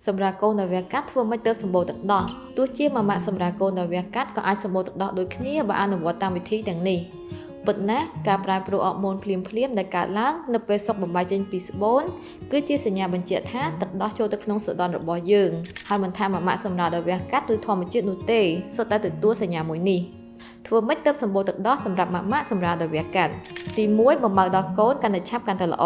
សម្រាប់កូនដែលវាកាត់ធ្វើមិនទៅសម្បូរទឹកដោះទោះជាម៉ាម៉ាក់សម្រាប់កូនដែលវាកាត់ក៏អាចសម្បូរទឹកដោះដូចគ្នាបើអនុវត្តតាមវិធីទាំងនេះពិតណាស់ការប្រែប្រួលអរម៉ូនភ្លាមដែលកើតឡើងនៅពេលសុខបំបែកចេញពីស្បូនគឺជាសញ្ញាបញ្ជាក់ថាទឹកដោះចូលទៅក្នុងសដនរបស់យើងហើយមិនថាម៉ាម៉ាក់សម្រាប់ដែលវាកាត់ឬធម្មជាតិនោះទេសុទ្ធតែទទួលសញ្ញាមួយនេះធ្វើម៉េចទៅសម្បូរទឹកដោះសម្រាប់ម៉ាម៉ាក់សម្រាប់ដែលវាកាត់ទី1បំបើកដោះកូនកាន់តែឆាប់កាន់តែល្អ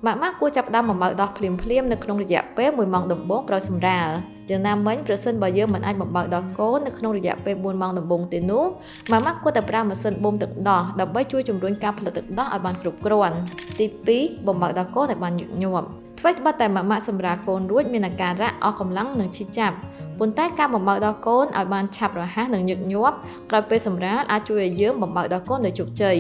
ម៉ាម៉ាក់គួរចាប់ផ្ដើមបំបើកដោះភ្លាមនៅក្នុងរយៈពេល1ម៉ោងដំបូងក្រោយសម្រាលយ៉ាងណាមិញប្រសិនបើយើងមិនអាចបំបើកដោះកូននៅក្នុងរយៈពេល4ម៉ោងដំបូងទេនោះម៉ាម៉ាក់គួរតែប្រើម៉ាស៊ីនបូមទឹកដោះដើម្បីជួយជំរុញការផលិតទឹកដោះឲ្យបានគ្រប់គ្រាន់ទី2បំបើកដោះកូនឲ្យបានញឹកញាប់ថ្មីត្បិតតែម៉ាម៉ាក់សម្រាលកូនរួចមានអាការៈអស់កម្លាំងនិងឈឺចាប់ប៉ុន្តែការបំបើកដោះកូនឲ្យបានឆាប់រហ័សនិងញឹកញាប់ក្រោយពេលសម្រាលអាចជួយឲ្យយើងបំបើកដោះកូនដោយជោគជ័យ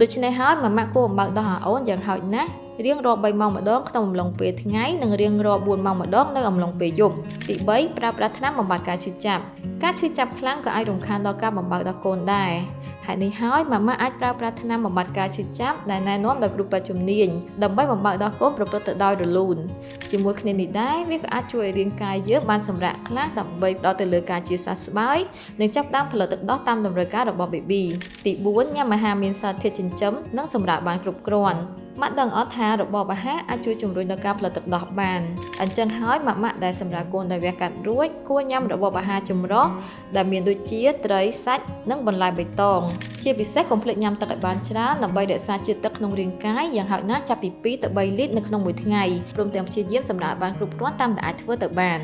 ដូច្នេះហើយម៉ាម៉ាក់គួរបំបើកដោះឲ្យអូនយ៉ាងហោចណាស់រៀងរាល់3ម៉ោងម្ដងក្នុងអំឡុងពេលថ្ងៃនិងរៀងរាល់4ម៉ោងម្ដងនៅអំឡុងពេលយប់ទី3ប្រើប្រាស់ថ្នាំបំបាត់ការឈឺចាប់ការឈឺចាប់ខ្លាំងក៏អាចរំខានដល់ការបំបើកដោះកូនដែរហេតុនេះហើយម៉ាម៉ាក់អាចប្រើប្រាស់ថ្នាំបំបាត់ការឈឺចាប់ដែលណែនាំដោយគ្រូពេទ្យជំនាញដើម្បីបំបើកដោះកូនប្រព្រឹត្តទៅដោយរលូនជាមួយគ្នានេះដែរវាក៏អាចជួយឲ្យរាងកាយយើងបានសម្រាកខ្លះដើម្បីផ្ដល់ទៅលើការជាសះស្បើយនិងចាប់ផ្ដើមផលិតទឹកដោះតាមតម្រូវការរបស់ baby ទី4ញ៉ាំអាហារមានសារធាតុចិញ្ចឹមនិងសម្រាប់បានគ្រប់គ្រាន់ម៉ាក់ដឹងអត់ថារបបអាហារអាចជួយជំរុញដល់ការផលិតទឹកដោះបានអញ្ចឹងហើយម៉ាក់ដែលសម្រាប់កូនដែលវាកាត់រួចគួរញ៉ាំរបបអាហារចម្រុះដែលមានដូចជាត្រីសាច់និងបន្លែបៃតងជាពិសេសកុំភ្លេចញ៉ាំទឹកឲ្យបានច្រើនដើម្បីរក្សាជាតិទឹកក្នុងរាងកាយយ៉ាងហោចណាស់ចាប់ពី2ទៅ3លីត្រនៅក្នុងមួយថ្ងៃព្រមទាំងព្យាយាមសម្រាកបានគ្រប់គ្រាន់តាមដែលអាចធ្វើទៅបាន